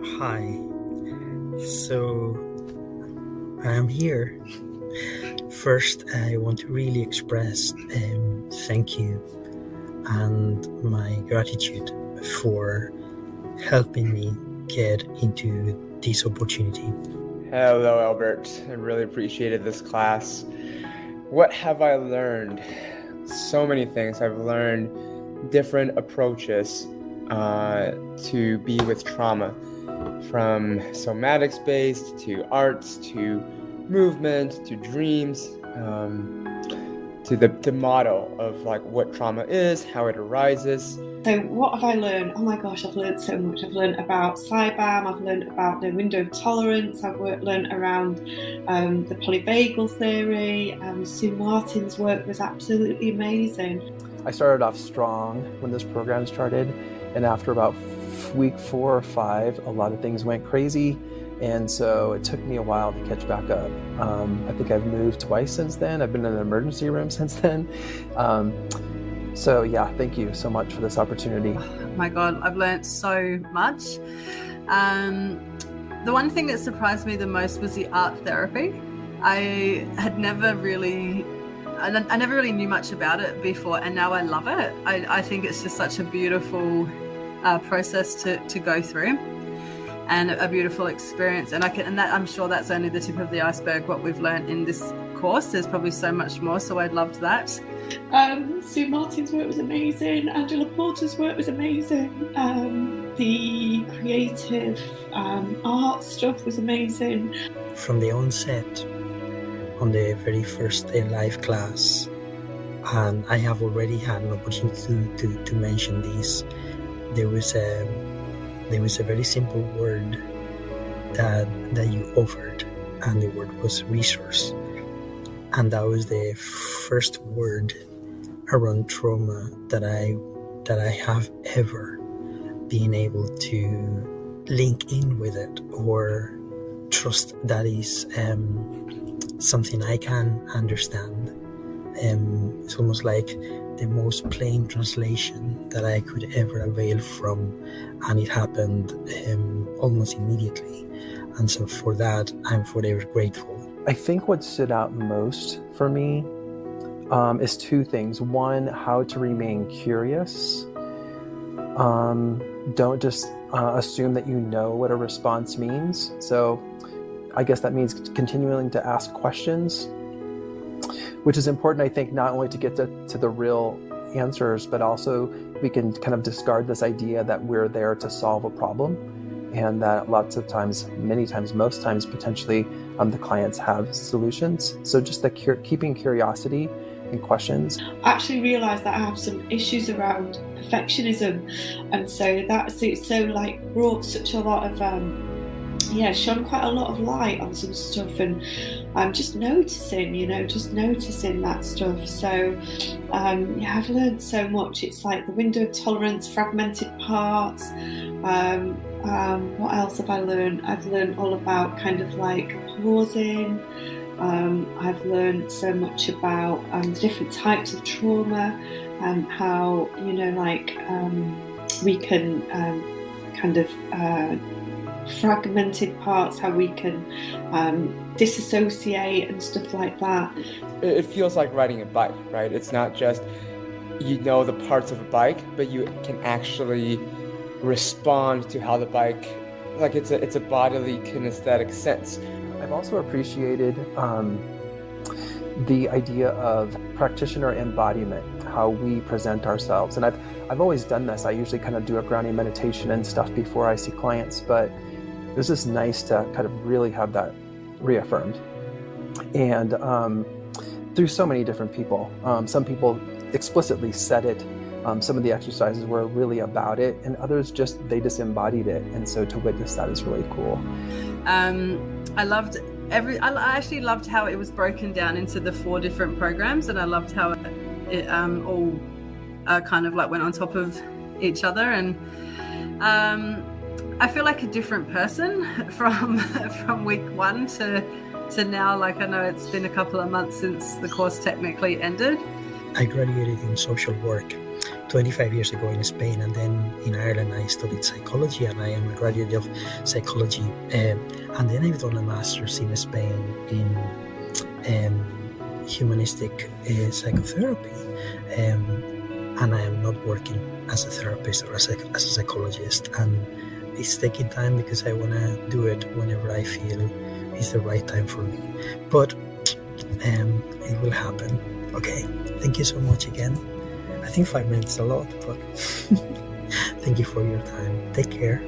Hi. So I am here. First, I want to really express thank you and my gratitude for helping me get into this opportunity. Hello, Albert. I really appreciated this class. What have I learned? So many things. I've learned different approaches to be with trauma, from somatics-based to arts to movement to dreams, to the model of like what trauma is, how it arises. So what have I learned? Oh my gosh, I've learned so much. I've learned about CYBAM, I've learned about the window of tolerance, I've learned around the polyvagal theory. Sue Martin's work was absolutely amazing. I started off strong when this program started, and after about week 4 or 5, a lot of things went crazy, and so it took me a while to catch back up. I think I've moved twice since then. I've been in an emergency room since then. So yeah, thank you so much for this opportunity. Oh my God, I've learned so much. The one thing that surprised me the most was the art therapy. I never really knew much about it before, and now I love it. I think it's just such a beautiful process to go through, and a beautiful experience. And I'm sure that's only the tip of the iceberg. What we've learned in this course, there's probably so much more. So I loved that. Sue Martin's work was amazing. Angela Porter's work was amazing. The creative art stuff was amazing. From the onset, on the very first live class, and I have already had an opportunity to mention this, there was a very simple word that you offered, and the word was resource. And that was the first word around trauma that I have ever been able to link in with it or trust that is something I can understand. It's almost like the most plain translation that I could ever avail from, and it happened almost immediately. And so for that, I'm forever grateful. I think what stood out most for me is 2 things. One, how to remain curious. Don't just assume that you know what a response means. So I guess that means continuing to ask questions, which is important, I think, not only to get to the real answers, but also we can kind of discard this idea that we're there to solve a problem, and that lots of times, many times, most times, potentially, the clients have solutions. So just keeping curiosity and questions. I actually realised that I have some issues around perfectionism, and so it's so like brought such a lot of shone quite a lot of light on some stuff, and I'm just noticing that stuff. So I've learned so much. It's like the window of tolerance, fragmented parts. What else have I learned? I've learned all about kind of like pausing. I've learned so much about the different types of trauma, and how we can kind of fragmented parts, how we can disassociate and stuff like that. It feels like riding a bike, right? It's not just the parts of a bike, but you can actually respond to how the bike, like it's a bodily kinesthetic sense. I've also appreciated the idea of practitioner embodiment, how we present ourselves. And I've always done this. I usually kind of do a grounding meditation and stuff before I see clients, but it was just nice to kind of really have that reaffirmed. And through so many different people. Some people explicitly said it. Some of the exercises were really about it, and others just embodied it. And so to witness that is really cool. I actually loved how it was broken down into the 4 different programs, and I loved how it all kind of like went on top of each other. And I feel like a different person from week 1 to now. Like, I know it's been a couple of months since the course technically ended. I graduated in social work 25 years ago in Spain, and then in Ireland I studied psychology, and I am a graduate of psychology. And then I've done a master's in Spain in humanistic psychotherapy. And I am not working as a therapist or as a psychologist. And it's taking time because I want to do it whenever I feel it's the right time for me. But it will happen. Okay, thank you so much again. I think 5 minutes is a lot, but thank you for your time. Take care.